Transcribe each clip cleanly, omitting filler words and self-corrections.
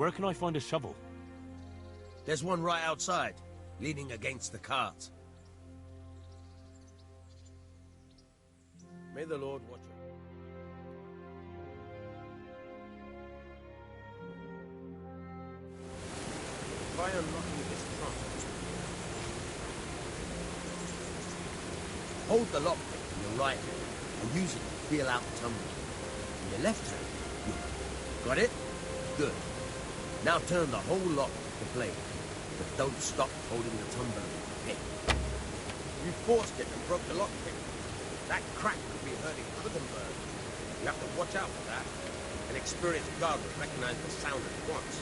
Where can I find a shovel? There's one right outside, leaning against the cart. May the Lord watch you. Try unlocking this trunk. Hold the lockpick in your right hand and use it to feel out the tumbler. In your left hand, you got it? Good. Now turn the whole lock to blade, but don't stop holding the tumbler in your pick. You forced it and broke the lockpick. That crack could be hurting Kuttenberg. You have to watch out for that. An experienced guard would recognize the sound at once.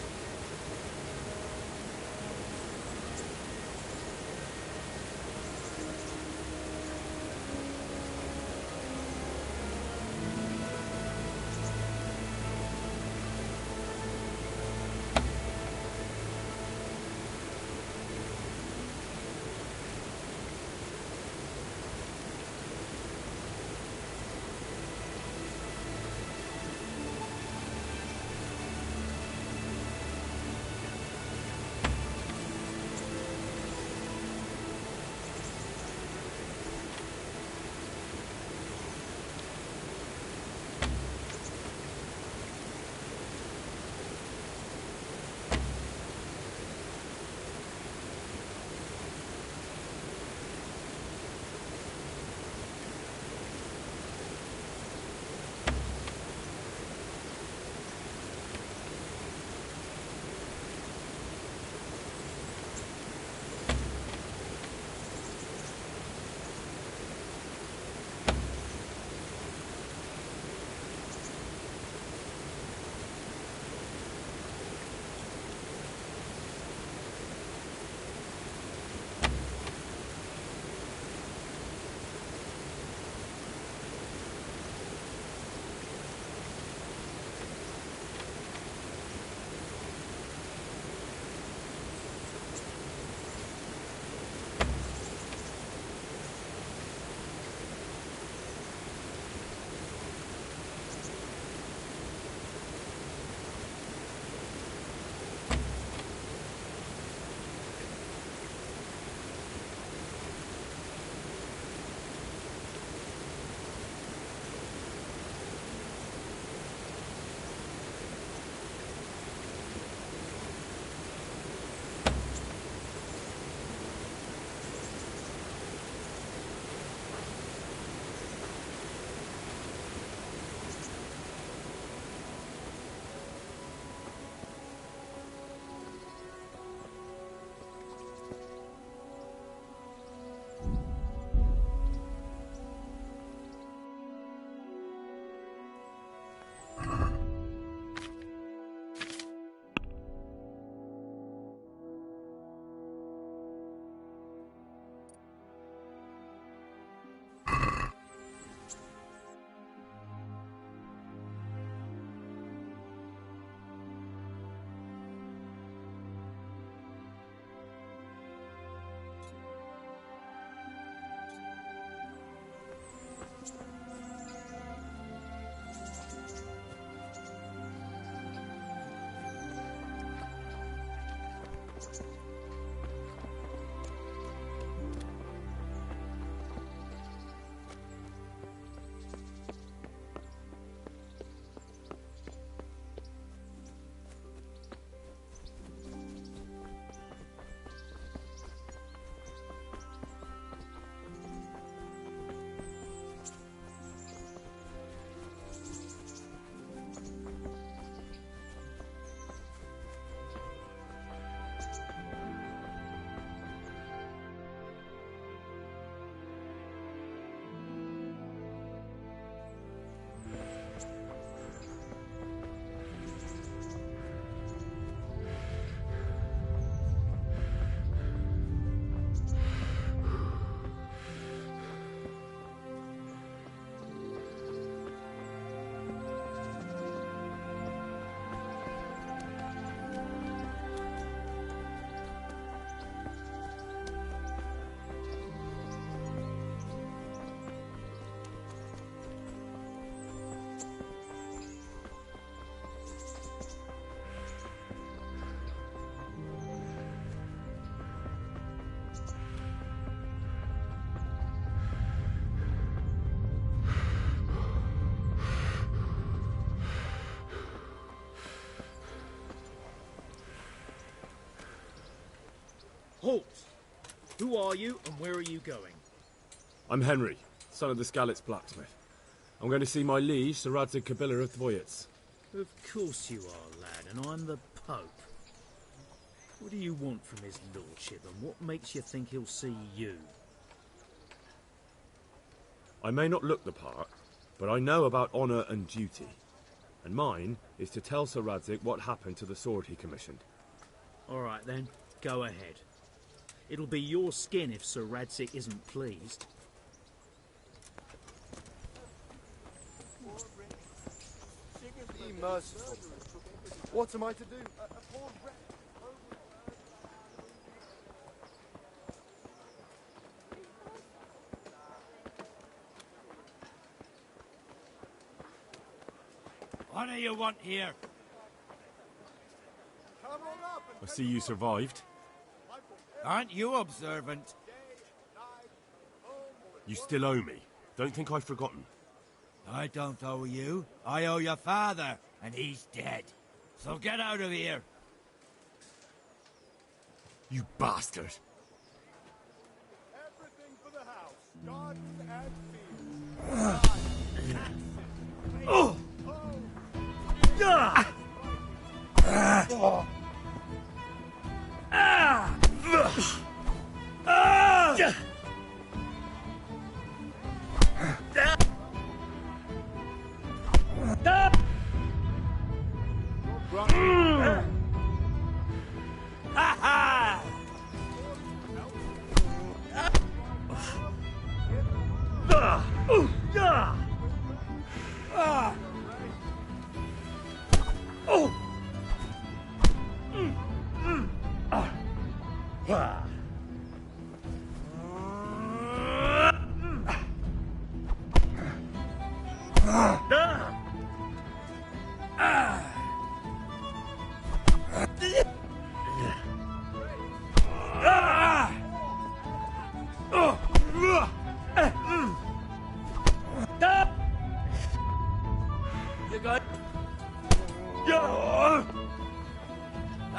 Who are you and where are you going? I'm Henry, son of the Skalitz blacksmith. I'm going to see my liege, Sir Radzig Kobyla of Dvoyets. Of course you are, lad, and I'm the Pope. What do you want from his lordship, and what makes you think he'll see you? I may not look the part, but I know about honour and duty. And mine is to tell Sir Radzig what happened to the sword he commissioned. All right then, go ahead. It'll be your skin if Sir Radzig isn't pleased. Be merciful. What am I to do? What do you want here? I see you survived. Aren't you observant? You still owe me. Don't think I've forgotten. I don't owe you. I owe your father, and he's dead. So get out of here. You bastard! Everything for the house. Gardens and fields. Oh!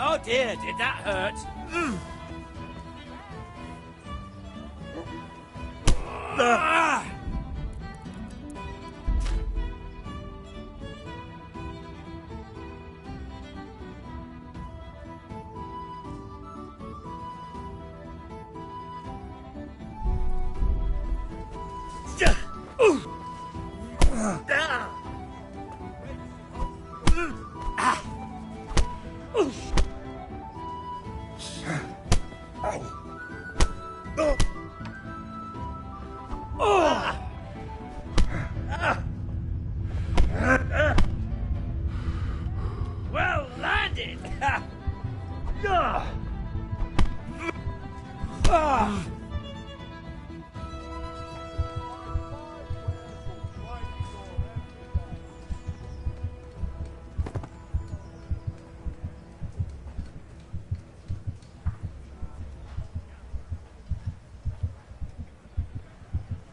Oh dear, did that hurt? Well landed!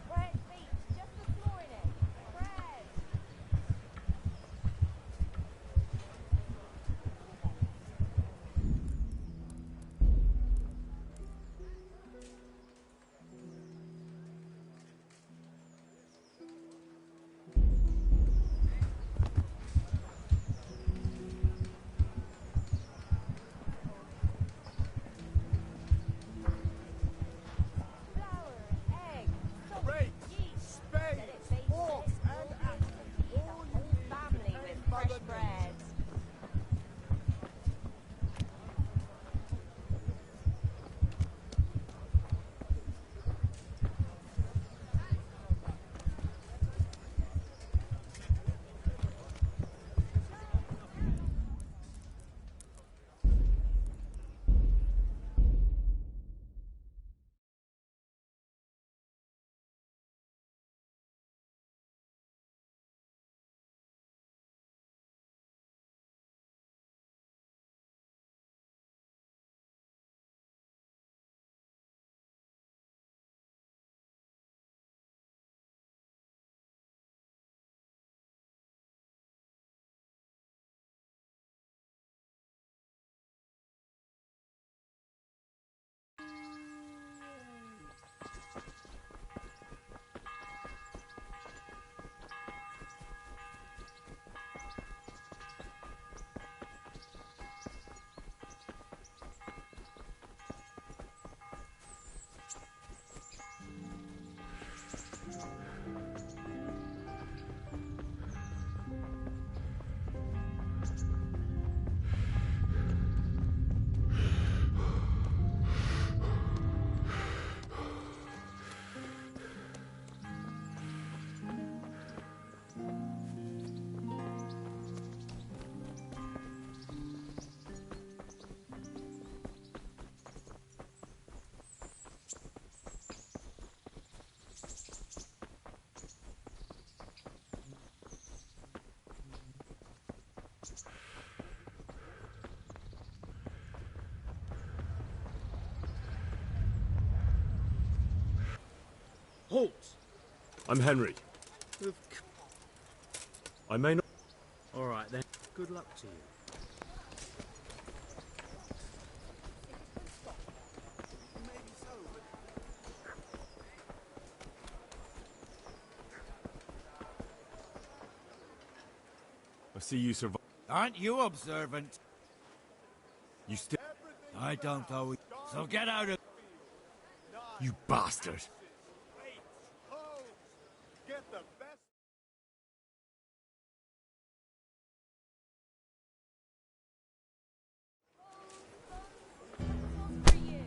Wet feet, just this morning. Bread. Flour, egg, salt, Grapes, yeast. spades, Let it bake forks, this and morning. axes. Feed the whole family with fresh bread. Halt! I'm Henry. Of I may not... All right then. Good luck to you. I see you survive. Aren't you observant? You still... I don't owe you. So get out of... You bastard! Oh, get the best. For you.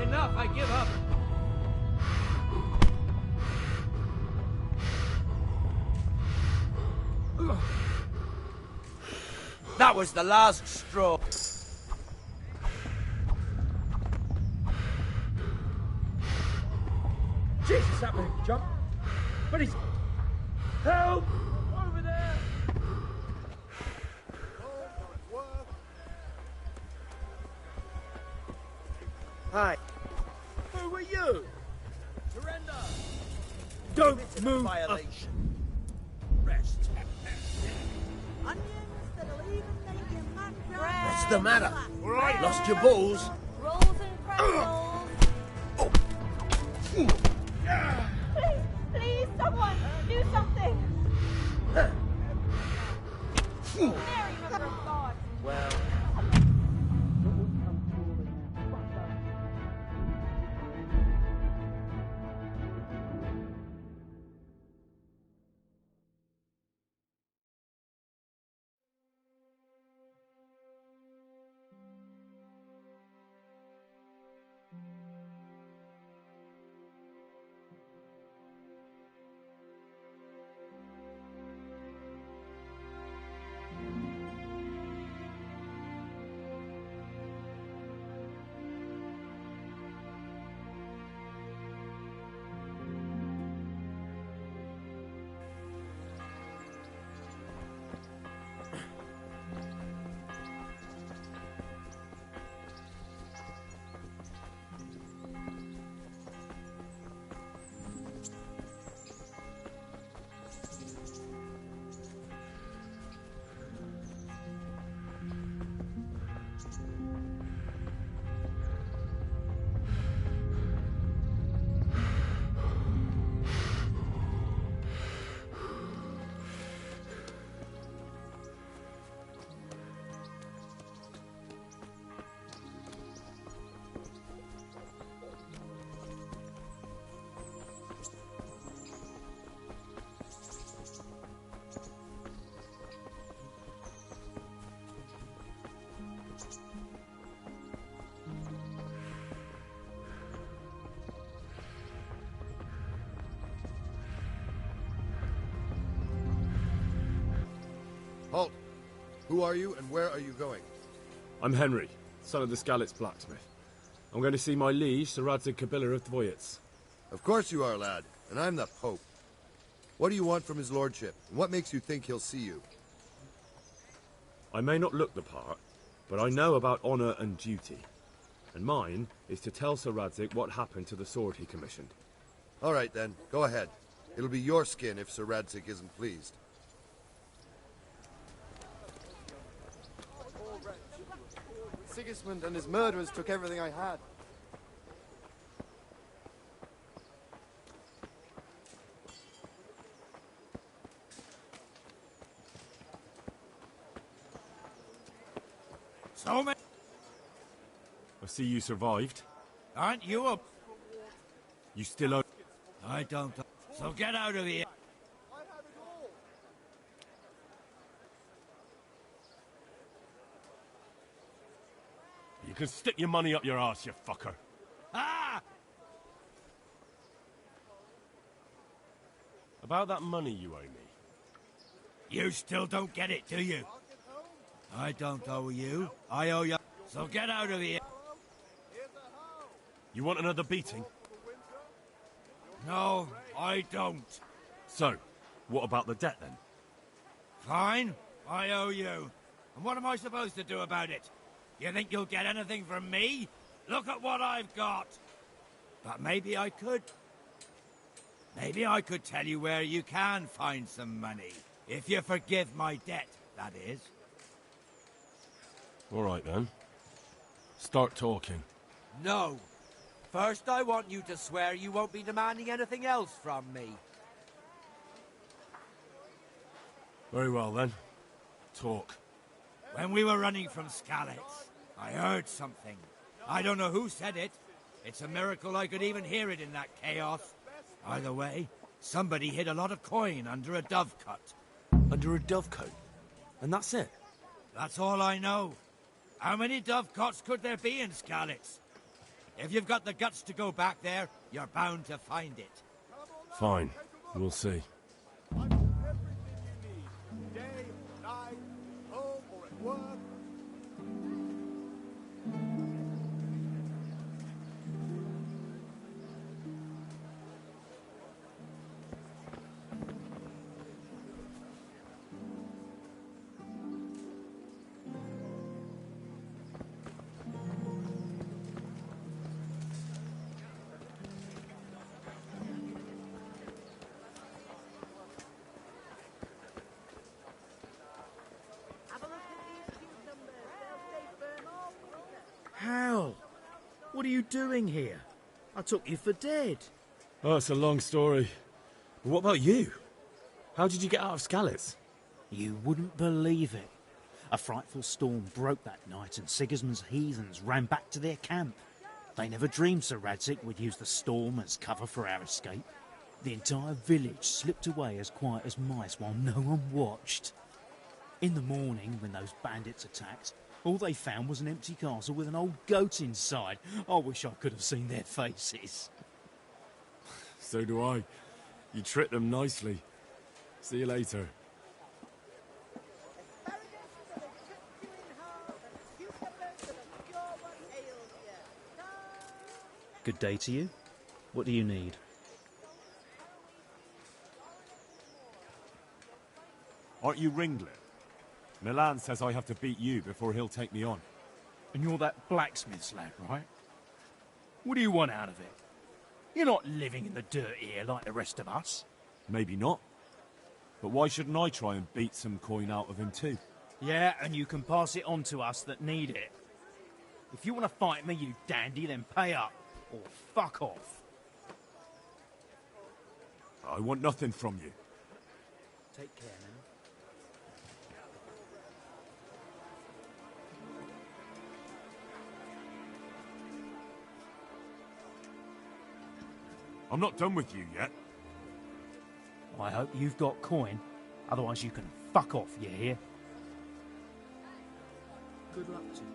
enough, I give up. That was the last straw. Jesus, that man can jump. But he's... Help! Over there! Hi. Who are you? Surrender. Don't move. Violation. Rest. Onions that'll even make your mouth dry. What's the matter? Lost your balls? Rolls and pretzels. Please, please, someone, do something. Mary, Mother of God. Well, Who are you and where are you going? I'm Henry, son of the Skalitz blacksmith. I'm going to see my liege, Sir Radzig Kobyla of Dvoyitz. Of course you are, lad. And I'm the Pope. What do you want from his lordship? And what makes you think he'll see you? I may not look the part, but I know about honor and duty. And mine is to tell Sir Radzig what happened to the sword he commissioned. All right, then. Go ahead. It'll be your skin if Sir Radzig isn't pleased. Sigismund and his murderers took everything I had. So many... I see you survived. Aren't you a... You still owe... I don't... So get out of here. You can stick your money up your ass, you fucker. Ah! About that money you owe me. You still don't get it, do you? I don't owe you. I owe you. So get out of here. You want another beating? No, I don't. So, what about the debt then? Fine. I owe you. And what am I supposed to do about it? You think you'll get anything from me? Look at what I've got. But maybe I could. Maybe I could tell you where you can find some money. If you forgive my debt, that is. All right then. Start talking. No. First, I want you to swear you won't be demanding anything else from me. Very well then. Talk. When we were running from Skalitz, I heard something. I don't know who said it. It's a miracle I could even hear it in that chaos. Either way, somebody hid a lot of coin under a dovecote. Under a dovecote? And that's it? That's all I know. How many dovecotes could there be in Skalitz? If you've got the guts to go back there, you're bound to find it. Fine. We'll see. I've got everything you need. Day, night, home or at work. Have a look at these cucumbers. They'll stay firm all winter. Hal, what are you doing here? I took you for dead. Oh, it's a long story. But what about you? How did you get out of Skalitz? You wouldn't believe it. A frightful storm broke that night and Sigismund's heathens ran back to their camp. They never dreamed Sir Radzig would use the storm as cover for our escape. The entire village slipped away as quiet as mice while no one watched. In the morning, when those bandits attacked, all they found was an empty castle with an old goat inside. I wish I could have seen their faces. So do I. You tricked them nicely. See you later. Good day to you. What do you need? Aren't you Ringlet? Milan says I have to beat you before he'll take me on. And you're that blacksmith's lad, right? What do you want out of it? You're not living in the dirt here like the rest of us. Maybe not. But why shouldn't I try and beat some coin out of him too? Yeah, and you can pass it on to us that need it. If you want to fight me, you dandy, then pay up. Or fuck off. I want nothing from you. Take care now. I'm not done with you yet. I hope you've got coin. Otherwise you can fuck off, you hear? Good luck to you.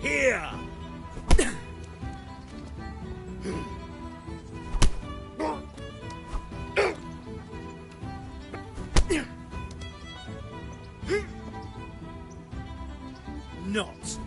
Here! Not.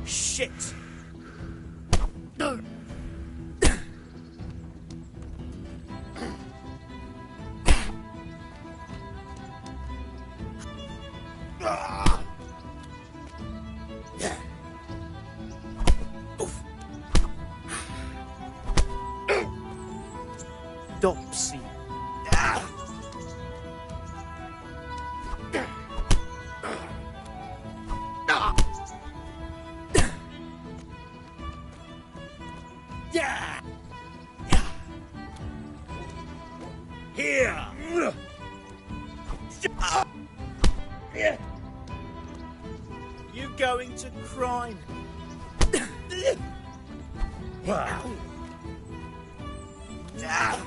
Shit! Dopsy. Here! You going to crime? Yeah!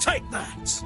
Take that!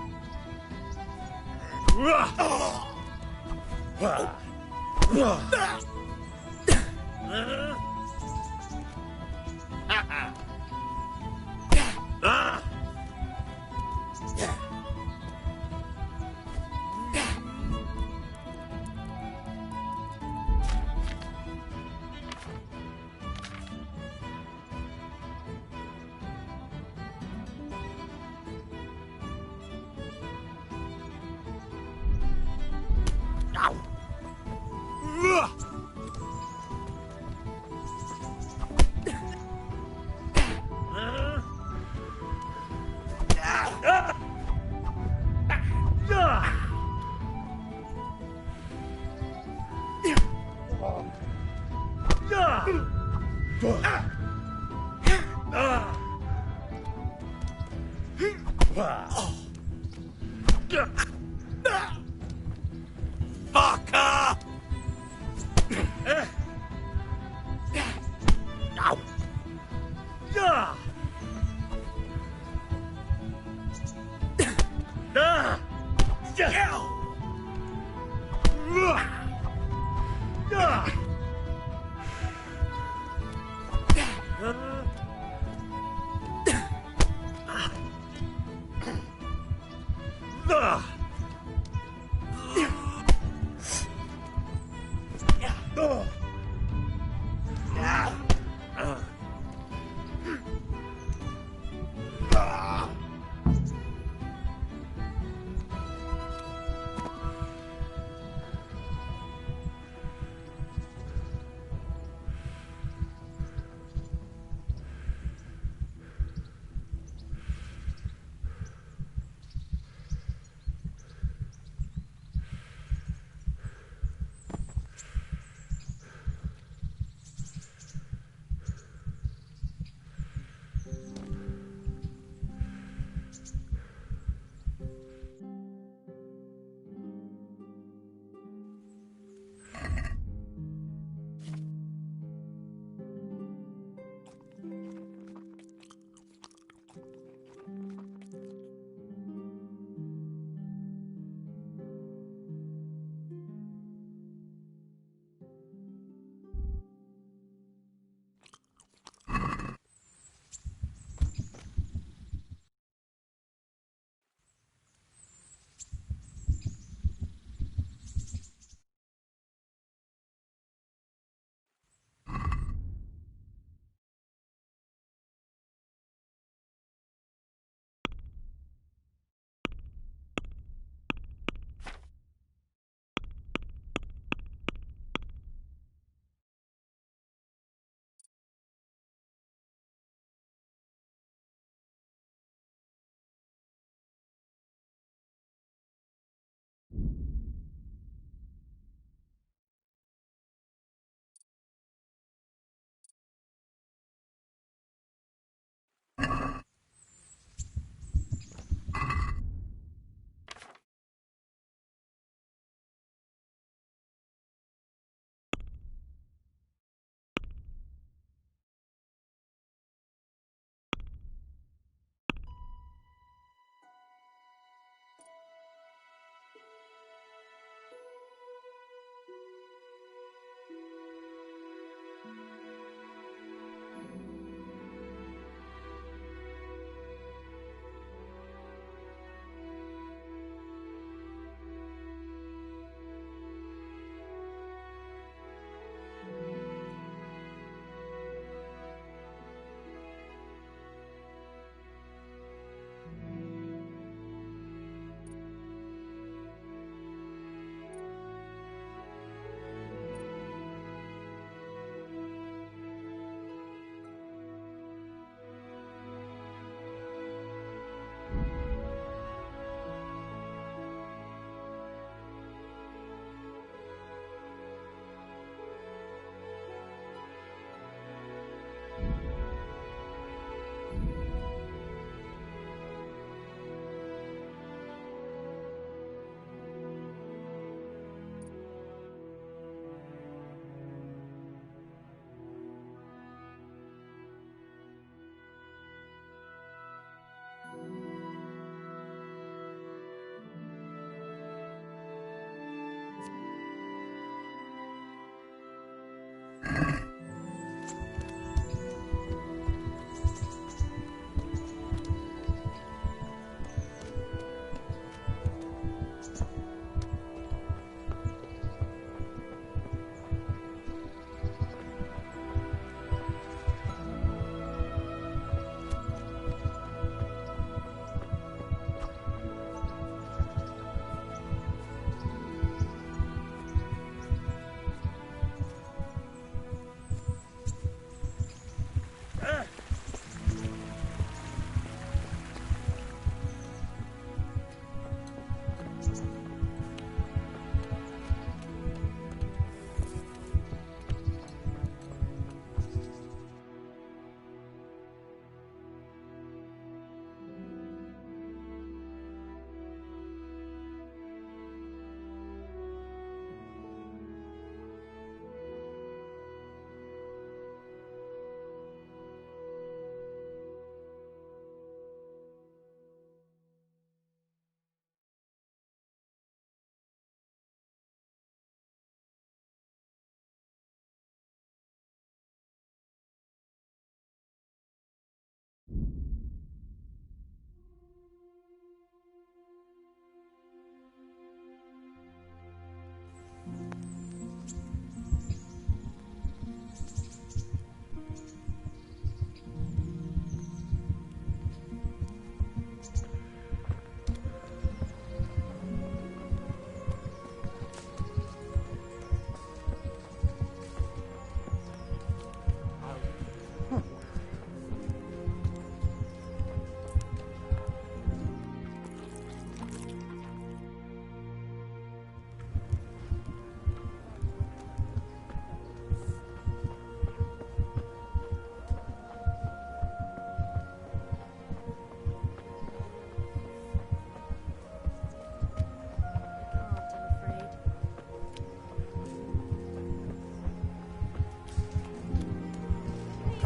Fucker! Ow! Ah! Ah!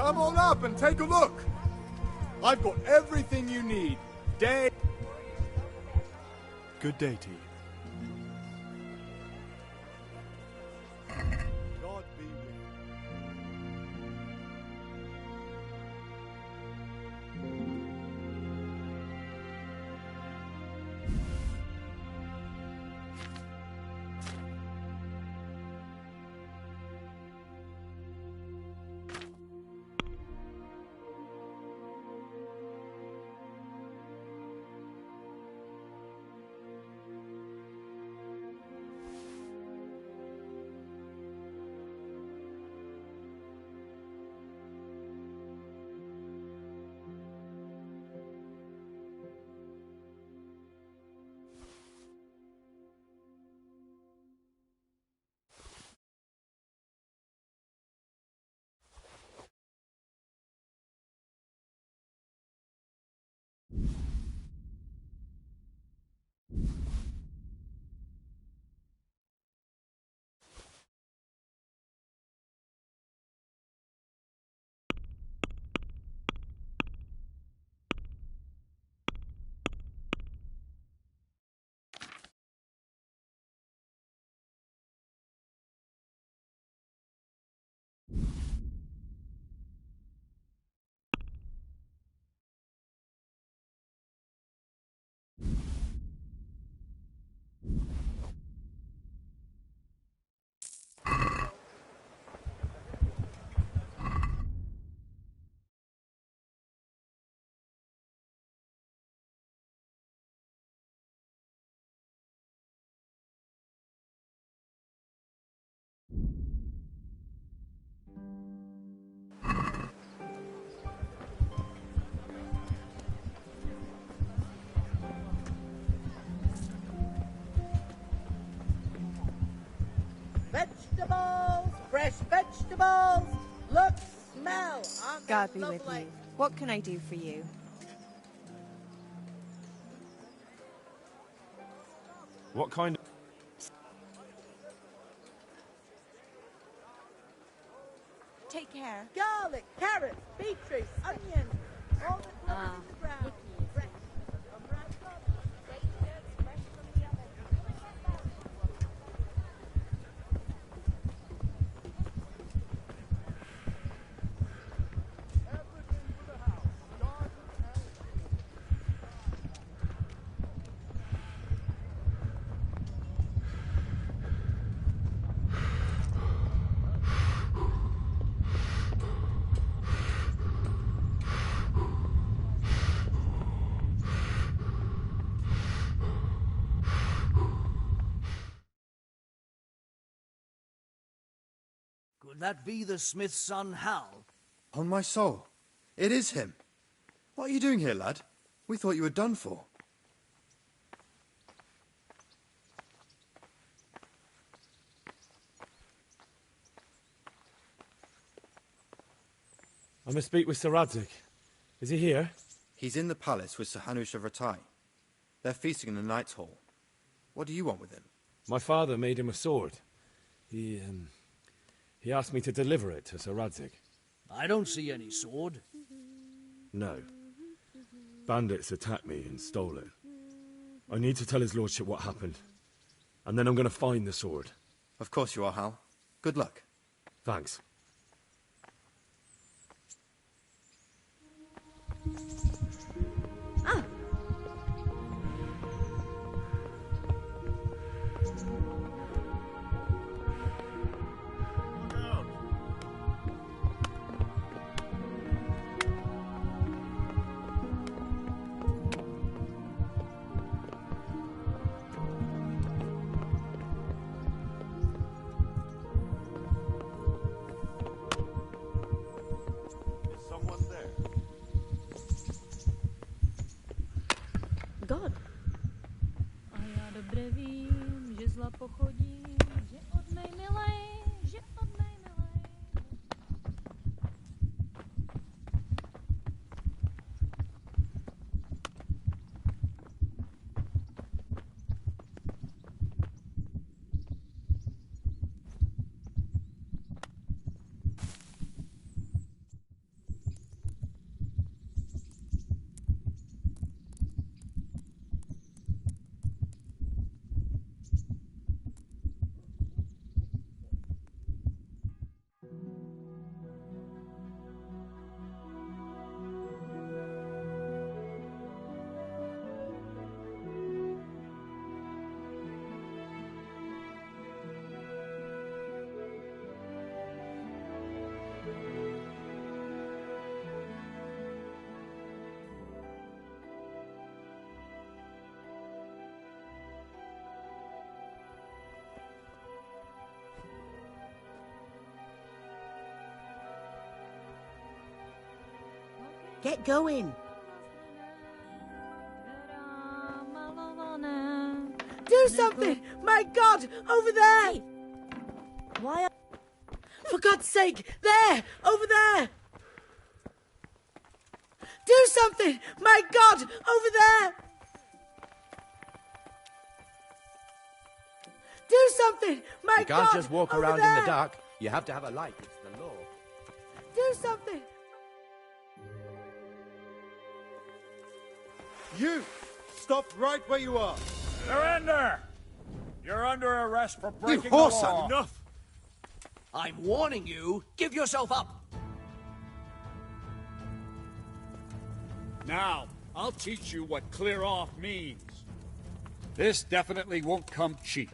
Come on up and take a look. I've got everything you need. Day. Good day to you. God be with you. Vegetables, fresh vegetables. Look, smell. Aren't they God be with lovely? you. What can I do for you? What kind of... Take care. Garlic, carrots, beetroot, onions. All the flowers in the ground. Fresh. Come right up. Fresh from the oven. Could that be the smith's son, Hal? On my soul, it is him. What are you doing here, lad? We thought you were done for. I must speak with Sir Radzig. Is he here? He's in the palace with Sir Hanush of Rattay. They're feasting in the Knight's Hall. What do you want with him? My father made him a sword. He asked me to deliver it to Sir Radzig. I don't see any sword. No. Bandits attacked me and stole it. I need to tell his lordship what happened. And then I'm going to find the sword. Of course you are, Hal. Good luck. Thanks. God. A já dobře vím, že zla pochodím, že od mej milej, že od mej milej. Get going. Do something! My God! Over there! Hey. Why are... For God's sake! There! Over there! Do something! My God! Over there! Do something! My You God! can't just walk over around there. in the dark. You have to have a light. It's the law. Do something! You! Stop right where you are! Surrender! You're under arrest for breaking horse the law. Enough! I'm warning you. Give yourself up. Now, I'll teach you what clear off means. This definitely won't come cheap.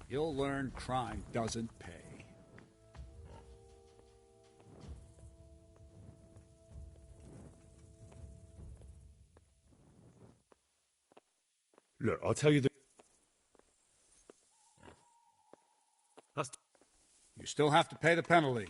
You'll learn crime doesn't pay. Look, I'll tell you the... That's... You still have to pay the penalty.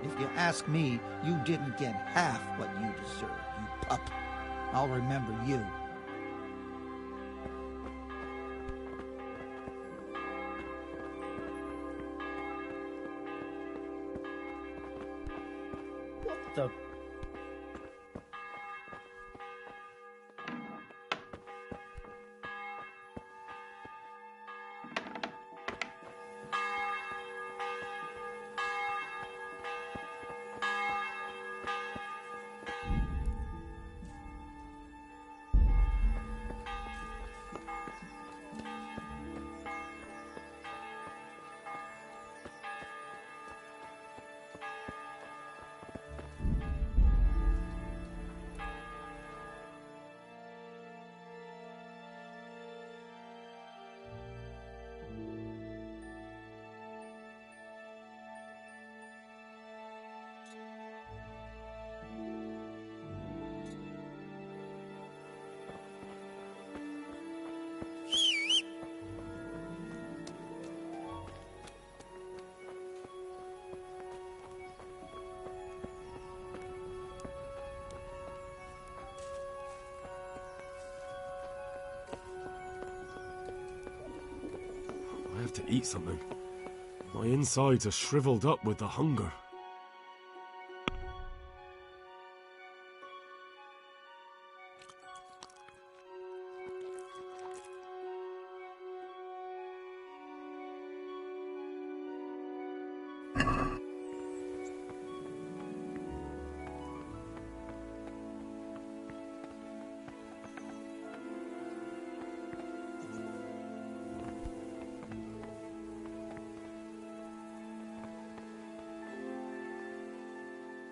If you ask me, you didn't get half what you deserve, you pup. I'll remember you. What the... I have to eat something. My insides are shriveled up with the hunger.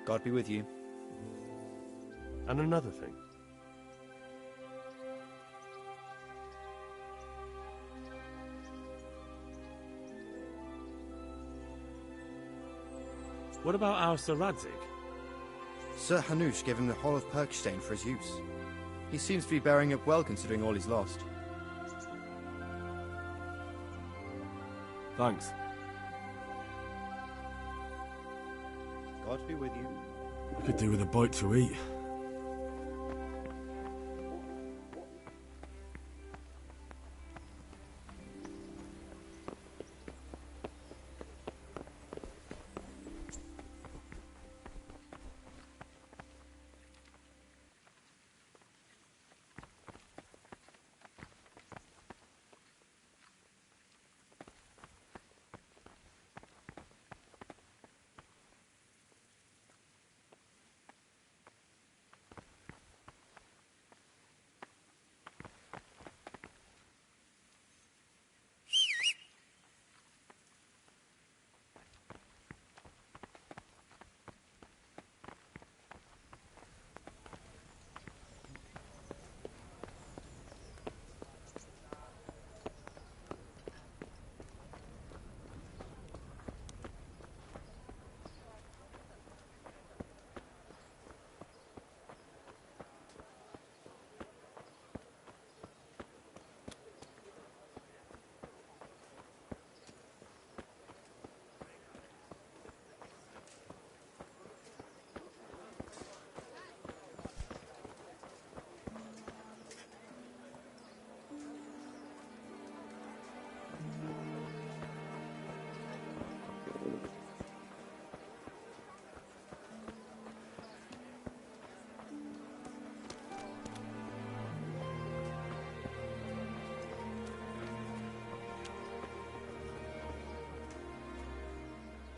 God be with you. And another thing. What about our Sir Radzig? Sir Hanush gave him the Hall of Perkstein for his use. He seems to be bearing up well considering all he's lost. Thanks. God be with you. I could do with a bite to eat.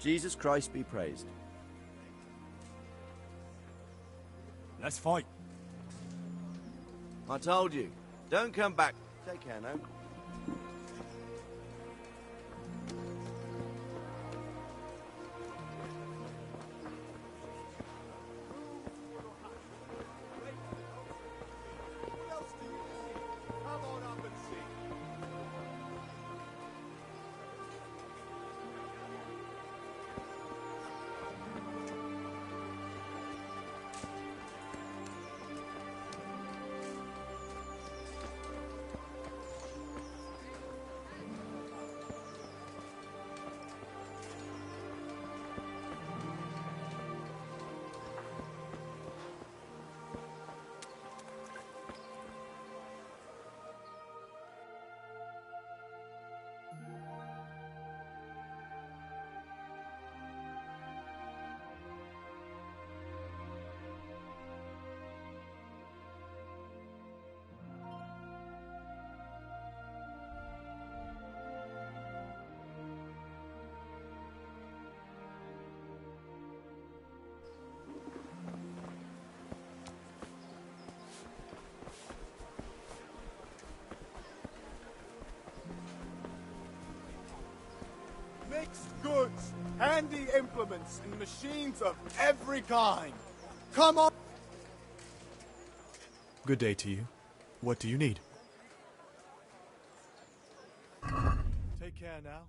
Jesus Christ be praised. Let's fight. I told you. Don't come back. Take care now. Mixed goods, handy implements, and machines of every kind. Come on! Good day to you. What do you need? Take care now.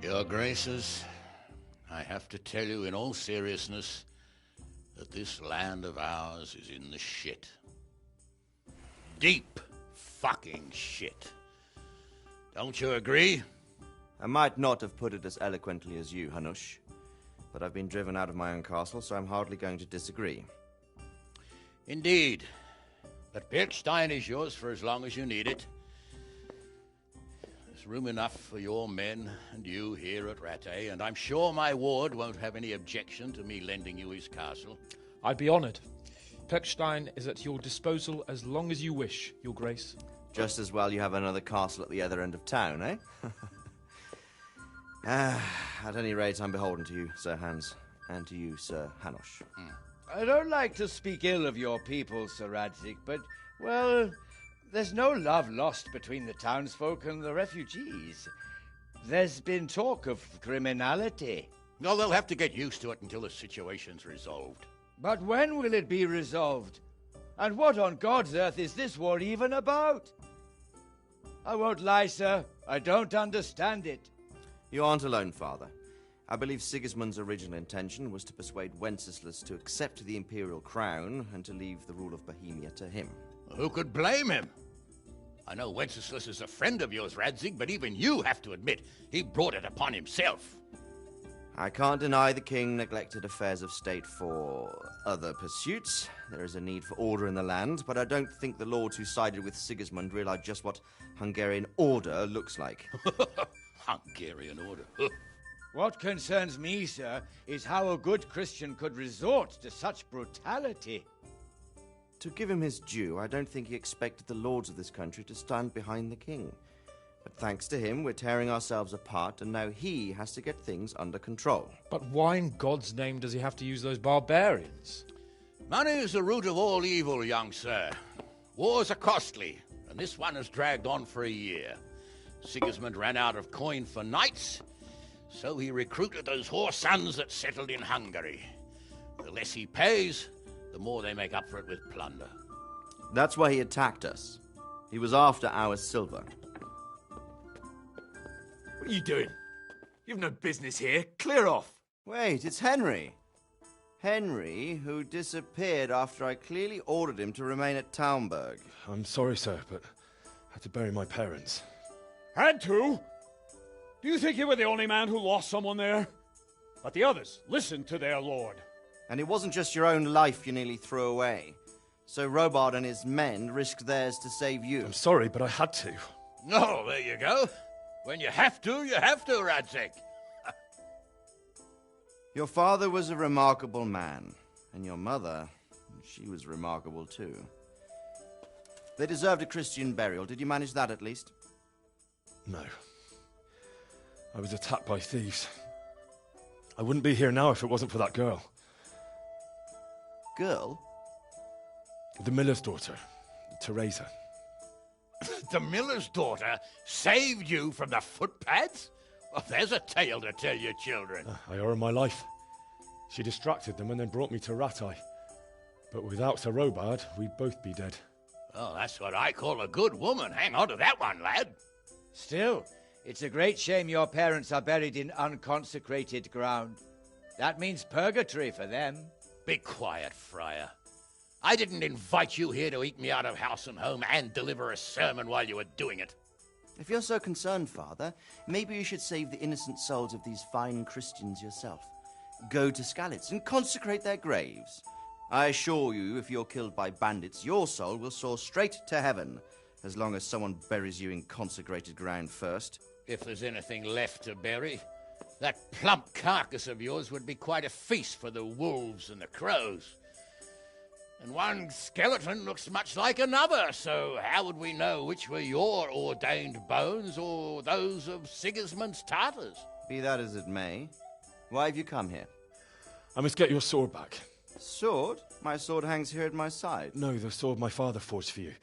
Your Graces, I have to tell you in all seriousness that this land of ours is in the shit. Deep fucking shit. Don't you agree? I might not have put it as eloquently as you, Hanush, but I've been driven out of my own castle, so I'm hardly going to disagree. Indeed. But Pirkstein is yours for as long as you need it. There's room enough for your men and you here at Rattay, and I'm sure my ward won't have any objection to me lending you his castle. I'd be honoured. Pirkstein is at your disposal as long as you wish, Your Grace. Just as well you have another castle at the other end of town, eh? At any rate, I'm beholden to you, Sir Hans, and to you, Sir Hanush. I don't like to speak ill of your people, Sir Radzig, but, well, there's no love lost between the townsfolk and the refugees. There's been talk of criminality. Well, they'll have to get used to it until the situation's resolved. But when will it be resolved? And what on God's earth is this war even about? I won't lie, sir. I don't understand it. You aren't alone, Father. I believe Sigismund's original intention was to persuade Wenceslas to accept the imperial crown and to leave the rule of Bohemia to him. Who could blame him? I know Wenceslas is a friend of yours, Radzig, but even you have to admit he brought it upon himself. I can't deny the king neglected affairs of state for other pursuits. There is a need for order in the land, but I don't think the lords who sided with Sigismund realized just what Hungarian order looks like. Hungarian order? What concerns me, sir, is how a good Christian could resort to such brutality. To give him his due, I don't think he expected the lords of this country to stand behind the king. But thanks to him, we're tearing ourselves apart, and now he has to get things under control. But why in God's name does he have to use those barbarians? Money is the root of all evil, young sir. Wars are costly, and this one has dragged on for a year. Sigismund ran out of coin for knights, so he recruited those whore sons that settled in Hungary. The less he pays, the more they make up for it with plunder. That's why he attacked us. He was after our silver. What are you doing? You've no business here. Clear off. Wait, it's Henry. Henry, who disappeared after I clearly ordered him to remain at Taumberg. I'm sorry, sir, but I had to bury my parents. Had to? Do you think you were the only man who lost someone there? But the others listened to their lord. And it wasn't just your own life you nearly threw away. So Robard and his men risked theirs to save you. I'm sorry, but I had to. Oh, there you go. When you have to, Radzig. Your father was a remarkable man, and your mother, she was remarkable too. They deserved a Christian burial. Did you manage that at least? No. I was attacked by thieves. I wouldn't be here now if it wasn't for that girl. Girl? The miller's daughter, Teresa. The miller's daughter saved you from the footpads? Well, there's a tale to tell your children. I owe her my life. She distracted them and then brought me to Rattay. But without Sir Robard, we'd both be dead. Oh, that's what I call a good woman. Hang on to that one, lad. Still, it's a great shame your parents are buried in unconsecrated ground. That means purgatory for them. Be quiet, Friar. I didn't invite you here to eat me out of house and home and deliver a sermon while you were doing it. If you're so concerned, Father, maybe you should save the innocent souls of these fine Christians yourself. Go to Skalitz and consecrate their graves. I assure you, if you're killed by bandits, your soul will soar straight to heaven, as long as someone buries you in consecrated ground first. If there's anything left to bury, that plump carcass of yours would be quite a feast for the wolves and the crows. And one skeleton looks much like another, so how would we know which were your ordained bones or those of Sigismund's Tartars? Be that as it may, why have you come here? I must get your sword back. Sword? My sword hangs here at my side. No, the sword my father forged for you.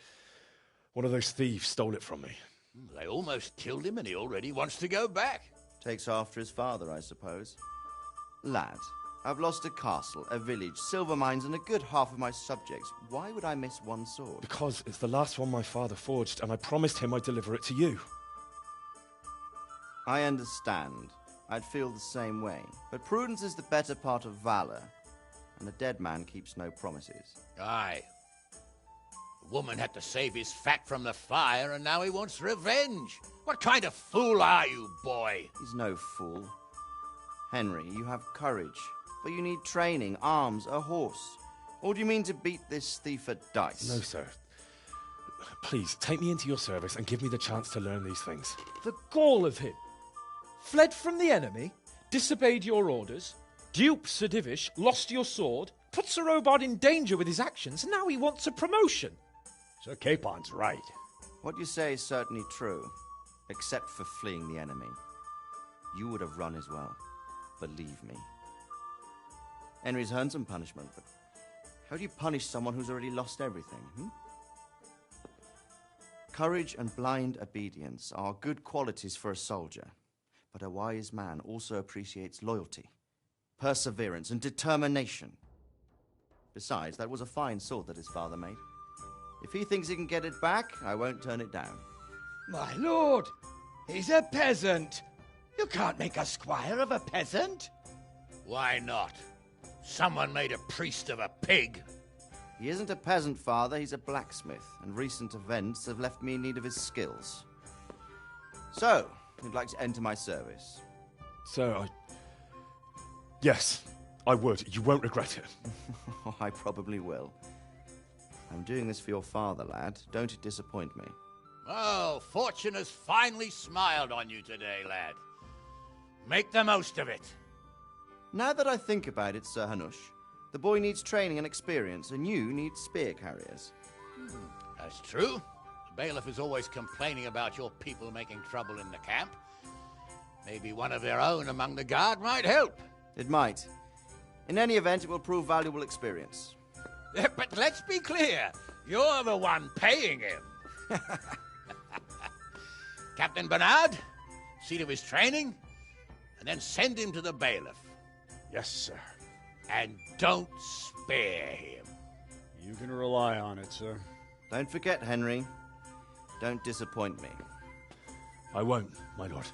One of those thieves stole it from me. They almost killed him and he already wants to go back. Takes after his father, I suppose. Lad, I've lost a castle, a village, silver mines, and a good half of my subjects. Why would I miss one sword? Because it's the last one my father forged, and I promised him I'd deliver it to you. I understand. I'd feel the same way. But prudence is the better part of valor, and a dead man keeps no promises. Aye. The woman had to save his fat from the fire, and now he wants revenge. What kind of fool are you, boy? He's no fool. Henry, you have courage, but you need training, arms, a horse. Or do you mean to beat this thief at dice? No, sir. Please, take me into your service and give me the chance to learn these things. The gall of him! Fled from the enemy, disobeyed your orders, duped Sir Divish, lost your sword, put Sir Robard in danger with his actions, and now he wants a promotion. Sir Capon's right. What you say is certainly true, except for fleeing the enemy. You would have run as well, believe me. Henry's earned some punishment, but how do you punish someone who's already lost everything, Courage and blind obedience are good qualities for a soldier, but a wise man also appreciates loyalty, perseverance, and determination. Besides, that was a fine sword that his father made. If he thinks he can get it back, I won't turn it down. My lord, he's a peasant. You can't make a squire of a peasant. Why not? Someone made a priest of a pig. He isn't a peasant, father, he's a blacksmith, and recent events have left me in need of his skills. So, you'd like to enter my service? Sir, Yes, I would. You won't regret it. I probably will. I'm doing this for your father, lad. Don't it disappoint me. Oh, fortune has finally smiled on you today, lad. Make the most of it. Now that I think about it, Sir Hanush, the boy needs training and experience, and you need spear carriers. That's true. The bailiff is always complaining about your people making trouble in the camp. Maybe one of their own among the guard might help. It might. In any event, it will prove valuable experience. But let's be clear. You're the one paying him. Captain Bernard, see to his training, and then send him to the bailiff. Yes, sir. And don't spare him. You can rely on it, sir. Don't forget, Henry. Don't disappoint me. I won't, my lord.